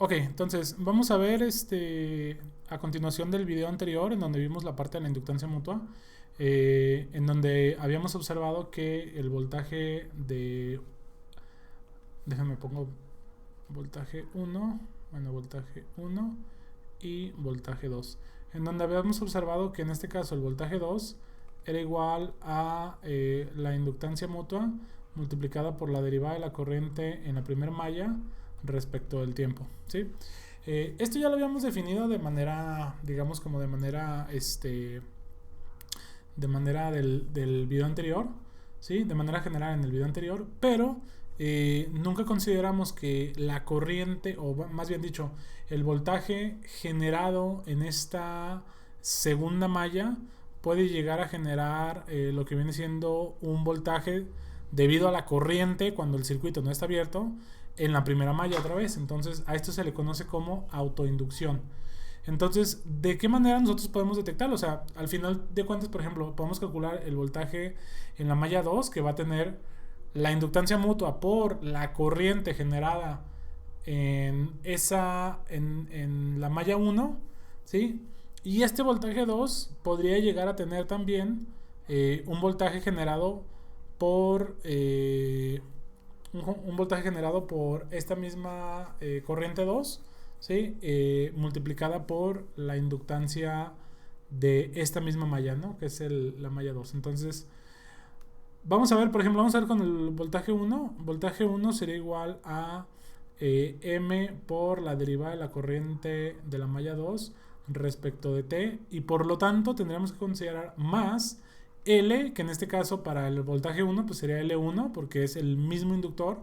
Ok, entonces vamos a ver a continuación del video anterior en donde vimos la parte de la inductancia mutua, en donde habíamos observado que el voltaje de, déjame pongo voltaje uno, bueno, voltaje uno y voltaje 2, en donde habíamos observado que en este caso el voltaje 2 era igual a la inductancia mutua multiplicada por la derivada de la corriente en la primera malla respecto del tiempo, ¿sí? Esto ya lo habíamos definido de manera, digamos como de manera del video anterior, ¿sí? De manera general en el video anterior, pero nunca consideramos que la corriente, o más bien dicho, el voltaje generado en esta segunda malla puede llegar a generar lo que viene siendo un voltaje debido a la corriente cuando el circuito no está abierto en la primera malla otra vez. Entonces a esto se le conoce como autoinducción. Entonces, ¿de qué manera nosotros podemos detectarlo? O sea, al final de cuentas, por ejemplo, podemos calcular el voltaje en la malla 2 que va a tener la inductancia mutua por la corriente generada en la malla 1, ¿sí? Y este voltaje 2 podría llegar a tener también un voltaje generado por un voltaje generado por esta misma corriente 2, ¿sí? Multiplicada por la inductancia de esta misma malla, ¿no? Que es la malla 2. Entonces, vamos a ver, por ejemplo, vamos a ver con el voltaje 1. Voltaje 1 sería igual a M por la derivada de la corriente de la malla 2 respecto de T. Y por lo tanto tendríamos que considerar más L, que en este caso para el voltaje 1 pues sería L1 porque es el mismo inductor,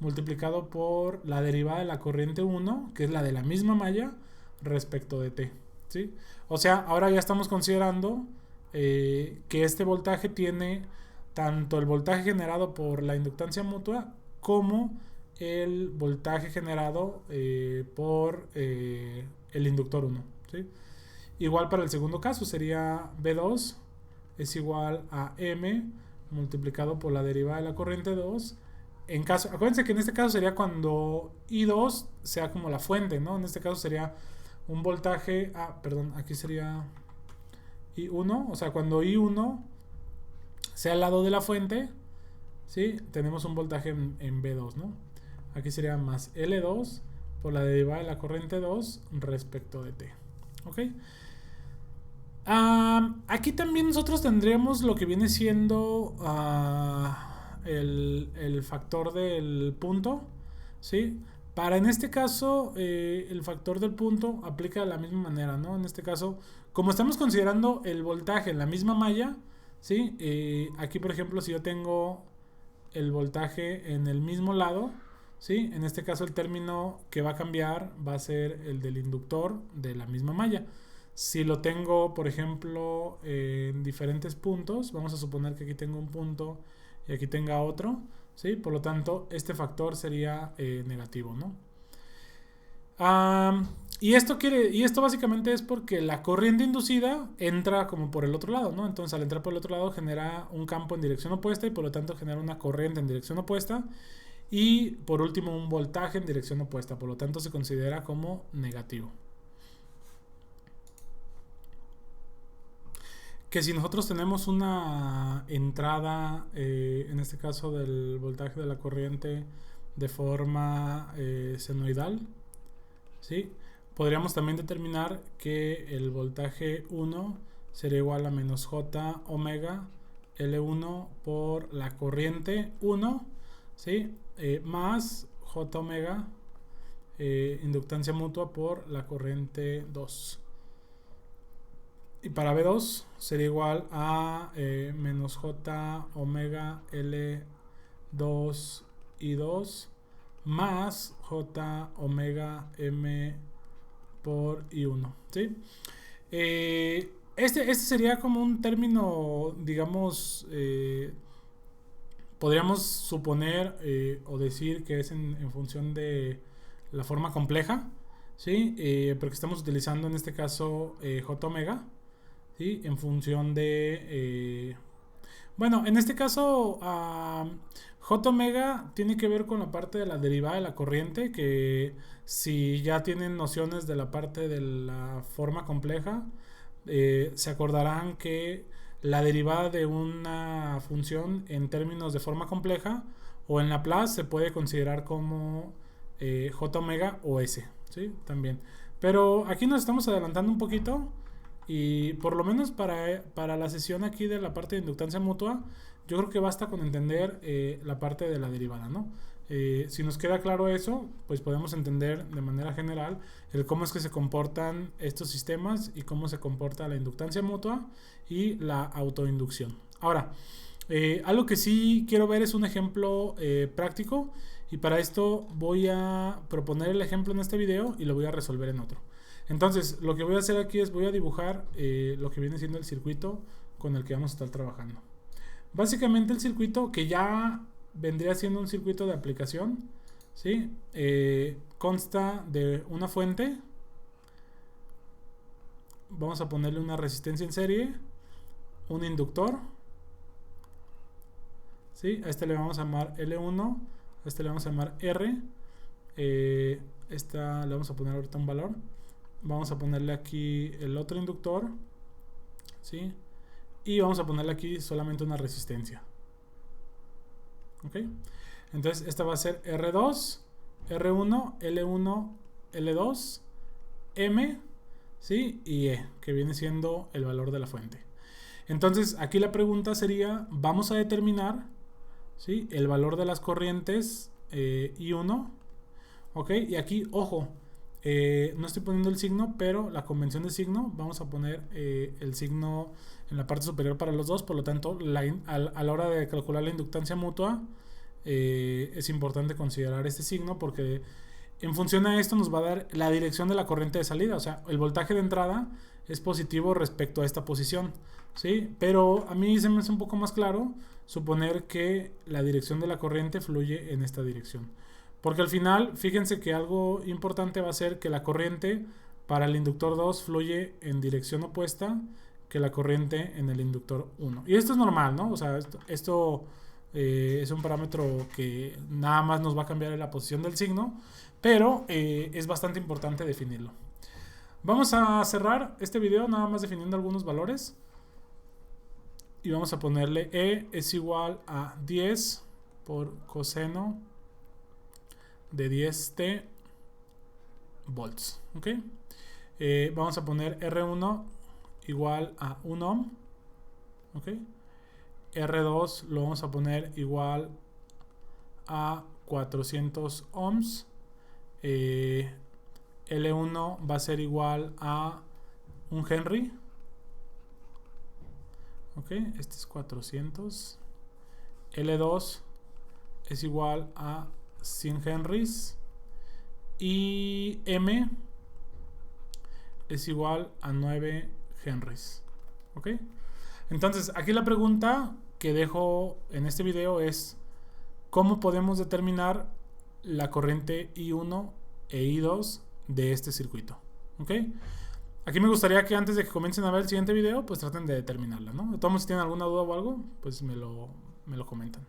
multiplicado por la derivada de la corriente 1, que es la de la misma malla, respecto de T, ¿sí? O sea, ahora ya estamos considerando que este voltaje tiene tanto el voltaje generado por la inductancia mutua como el voltaje generado por el inductor 1, ¿sí? Igual para el segundo caso sería B2 es igual a M multiplicado por la derivada de la corriente 2. Acuérdense que en este caso sería cuando I2 sea como la fuente, ¿no? En este caso sería un voltaje, perdón, aquí sería I1, o sea, cuando I1 sea al lado de la fuente, ¿sí? Tenemos un voltaje en B2, ¿no? Aquí sería más L2 por la derivada de la corriente 2 respecto de T, ¿ok? Aquí también nosotros tendríamos lo que viene siendo el factor del punto, ¿sí? Para en este caso, el factor del punto aplica de la misma manera, ¿no? En este caso, como estamos considerando el voltaje en la misma malla, ¿sí? Aquí, por ejemplo, si yo tengo el voltaje en el mismo lado, ¿sí? En este caso, el término que va a cambiar va a ser el del inductor de la misma malla. Si lo tengo, por ejemplo, en diferentes puntos, vamos a suponer que aquí tengo un punto y aquí tenga otro, ¿sí? Por lo tanto, este factor sería negativo, ¿no? Y esto básicamente es porque la corriente inducida entra como por el otro lado, ¿no? Entonces, al entrar por el otro lado genera un campo en dirección opuesta y por lo tanto genera una corriente en dirección opuesta. Y por último, un voltaje en dirección opuesta, por lo tanto se considera como negativo. Que si nosotros tenemos una entrada, en este caso del voltaje de la corriente de forma senoidal, ¿sí? Podríamos también determinar que el voltaje 1 sería igual a menos J omega L1 por la corriente 1, ¿sí? Más J omega inductancia mutua por la corriente 2. Y para B2 sería igual a menos J omega L2 I2 más J omega M por I1, ¿sí? Este sería como un término, digamos, podríamos suponer o decir que es en función de la forma compleja, ¿sí? Porque estamos utilizando en este caso J omega, ¿sí? En función de... bueno, en este caso J omega tiene que ver con la parte de la derivada de la corriente, que si ya tienen nociones de la parte de la forma compleja, se acordarán que la derivada de una función en términos de forma compleja o en Laplace se puede considerar como J omega o S, ¿sí? También. Pero aquí nos estamos adelantando un poquito y por lo menos para la sesión aquí de la parte de inductancia mutua, yo creo que basta con entender la parte de la derivada, ¿no? Si nos queda claro eso, pues podemos entender de manera general el cómo es que se comportan estos sistemas y cómo se comporta la inductancia mutua y la autoinducción. Ahora, algo que sí quiero ver es un ejemplo práctico, y para esto voy a proponer el ejemplo en este video y lo voy a resolver en otro. Entonces, lo que voy a hacer aquí es voy a dibujar lo que viene siendo el circuito con el que vamos a estar trabajando. Básicamente el circuito, que ya vendría siendo un circuito de aplicación, ¿sí? Consta de una fuente. Vamos a ponerle una resistencia en serie, un inductor, ¿sí? A este le vamos a llamar L1, a este le vamos a llamar R. Esta le vamos a poner ahorita un valor. Vamos a ponerle aquí el otro inductor, ¿sí? Y vamos a ponerle aquí solamente una resistencia. ¿Ok? Entonces esta va a ser R2, R1, L1, L2, M, ¿sí? Y E, que viene siendo el valor de la fuente. Entonces aquí la pregunta sería, vamos a determinar, ¿sí?, el valor de las corrientes I1. ¿Ok? Y aquí, ojo, no estoy poniendo el signo, pero la convención de signo, vamos a poner el signo en la parte superior para los dos. Por lo tanto, a la hora de calcular la inductancia mutua, es importante considerar este signo, porque en función a esto nos va a dar la dirección de la corriente de salida. O sea, el voltaje de entrada es positivo respecto a esta posición, ¿sí? Pero a mí se me hace un poco más claro suponer que la dirección de la corriente fluye en esta dirección. Porque al final, fíjense que algo importante va a ser que la corriente para el inductor 2 fluye en dirección opuesta que la corriente en el inductor 1. Y esto es normal, ¿no? O sea, esto es un parámetro que nada más nos va a cambiar la posición del signo, pero es bastante importante definirlo. Vamos a cerrar este video nada más definiendo algunos valores. Y vamos a ponerle E es igual a 10 por coseno de 10t volts. ¿Ok? Vamos a poner R1 igual a 1 ohm. ¿Ok? R2 lo vamos a poner igual a 400 ohms. L1 va a ser igual a 1 Henry. ¿Ok? Este es 400. L2 es igual a 100 henries. Y M es igual a 9 henries. ¿Ok? Entonces, aquí la pregunta que dejo en este video es: ¿cómo podemos determinar la corriente I1 e I2 de este circuito? ¿Ok? Aquí me gustaría que antes de que comiencen a ver el siguiente video, pues traten de determinarla, ¿no? De todos modos, si tienen alguna duda o algo, pues me lo comentan.